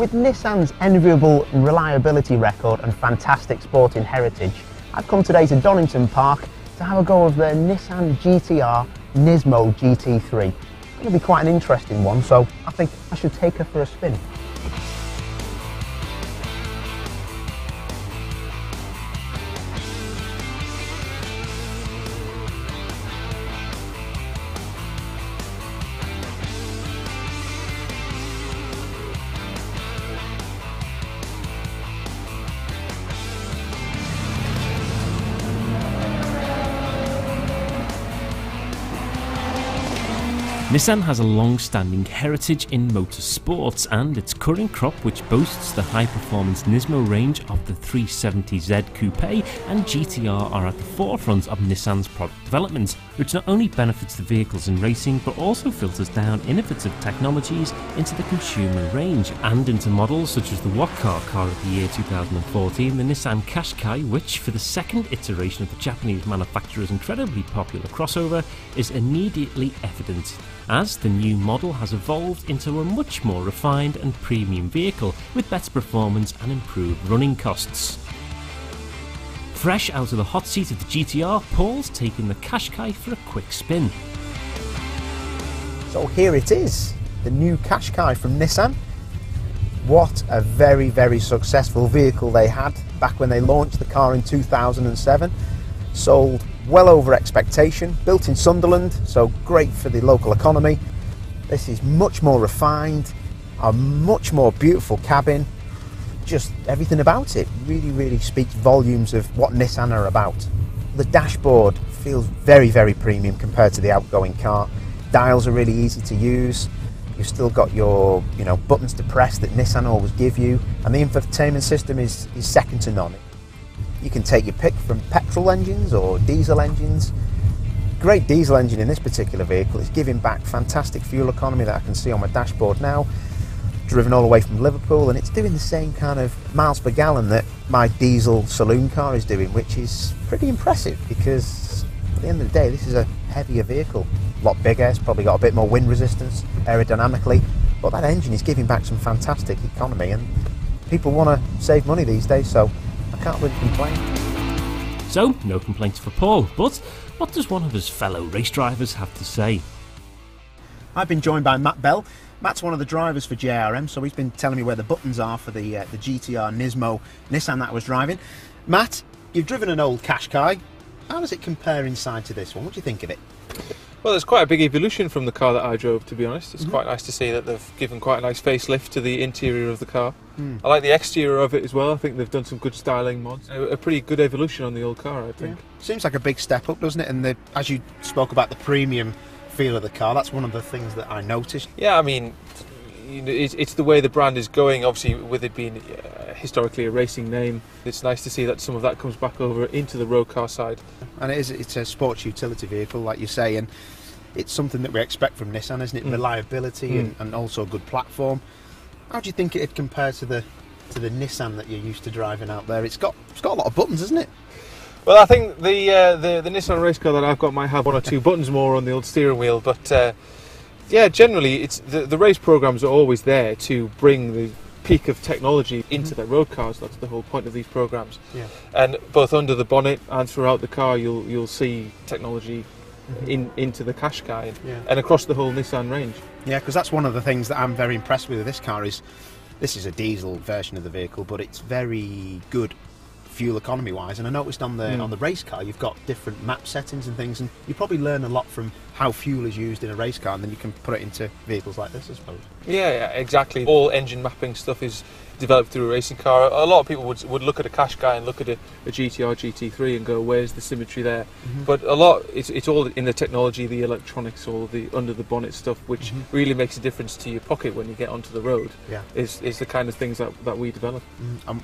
With Nissan's enviable reliability record and fantastic sporting heritage, I've come today to Donington Park to have a go of their Nissan GT3 Nismo GT3. It's going to be quite an interesting one, so I think I should take her for a spin. Nissan has a long-standing heritage in motorsports, and its current crop, which boasts the high-performance Nismo range of the 370Z Coupe and GTR, are at the forefront of Nissan's product development, which not only benefits the vehicles in racing but also filters down innovative technologies into the consumer range and into models such as the WhatCar car of the year 2014, the Nissan Qashqai, which, for the second iteration of the Japanese manufacturer's incredibly popular crossover, is immediately evident, as the new model has evolved into a much more refined and premium vehicle with better performance and improved running costs. Fresh out of the hot seat of the GTR, Paul's taken the Qashqai for a quick spin. So here it is, the new Qashqai from Nissan. What a very, very successful vehicle they had back when they launched the car in 2007. Sold well over expectation, built in Sunderland, so great for the local economy. This is much more refined, a much more beautiful cabin, just everything about it really speaks volumes of what Nissan are about. The dashboard feels very, very premium compared to the outgoing car. Dials are really easy to use. You've still got your buttons to press that Nissan always give you, and the infotainment system is second to none. You can take your pick from petrol engines or diesel engines. Great diesel engine in this particular vehicle. It's giving back fantastic fuel economy that I can see on my dashboard now. Driven all the way from Liverpool, and it's doing the same kind of miles per gallon that my diesel saloon car is doing, which is pretty impressive because at the end of the day this is a heavier vehicle. A lot bigger, it's probably got a bit more wind resistance aerodynamically, but that engine is giving back some fantastic economy, and people want to save money these days, so I can't really complain. So, no complaints for Paul, but what does one of his fellow race drivers have to say? I've been joined by Matt Bell. Matt's one of the drivers for JRM, so he's been telling me where the buttons are for the GTR Nismo Nissan that I was driving. Matt, you've driven an old Qashqai. How does it compare inside to this one? What do you think of it? Well, there's quite a big evolution from the car that I drove, to be honest. It's quite nice to see that they've given quite a nice facelift to the interior of the car. I like the exterior of it as well. I think they've done some good styling mods. A pretty good evolution on the old car, I think. Yeah. Seems like a big step up, doesn't it? And as you spoke about the premium feel of the car, that's one of the things that I noticed. Yeah, I mean, it's the way the brand is going, obviously, with it being historically a racing name. It's nice to see that some of that comes back over into the road car side. And it's a sports utility vehicle, like you say, and it's something that we expect from Nissan, isn't it? Reliability and also a good platform. How do you think it'd compare to the Nissan that you're used to driving out there? It's got a lot of buttons, isn't it? Well, I think the Nissan race car that I've got might have one or two buttons more on the old steering wheel, but yeah, generally it's the race programs are always there to bring the peak of technology into their road cars. That's the whole point of these programs. Yeah. And both under the bonnet and throughout the car, you'll see technology into the Qashqai and across the whole Nissan range. Yeah, because that's one of the things that I'm very impressed with this car is this is a diesel version of the vehicle, but it's very good fuel economy wise, and I noticed on the race car you've got different map settings and things, and you probably learn a lot from how fuel is used in a race car, and then you can put it into vehicles like this, I suppose. Yeah, exactly. All engine mapping stuff is developed through a racing car. A lot of people would look at a Qashqai and look at a GTR GT3 and go, where's the symmetry there? But a lot, it's all in the technology, the electronics, all the under the bonnet stuff, which really makes a difference to your pocket when you get onto the road. Yeah, is the kind of things that we develop.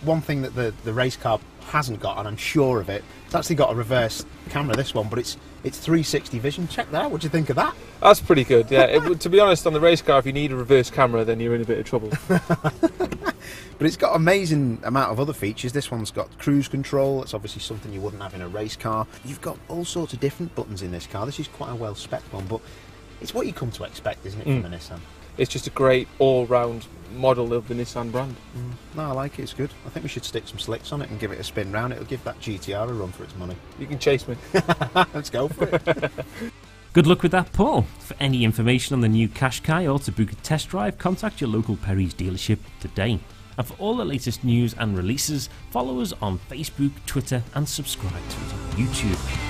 One thing that the race car hasn't got, and I'm sure of it, it's actually got a reverse camera, this one, but it's 360 vision. Check that out. What do you think of that? That's pretty good, yeah. To be honest, on the race car, if you need a reverse camera, then you're in a bit of trouble. But it's got amazing amount of other features. This one's got cruise control. That's obviously something you wouldn't have in a race car. You've got all sorts of different buttons in this car. This is quite a well-spec'd one, but it's what you come to expect, isn't it, from a Nissan? it's just a great all-round model of the Nissan brand. No, I like it, it's good. I think we should stick some slicks on it and give it a spin round. It'll give that GTR a run for its money. You can chase me. Let's go for it. Good luck with that, Paul. For any information on the new Qashqai or to book a test drive, contact your local Perry's dealership today. And for all the latest news and releases, follow us on Facebook, Twitter and subscribe to us on YouTube.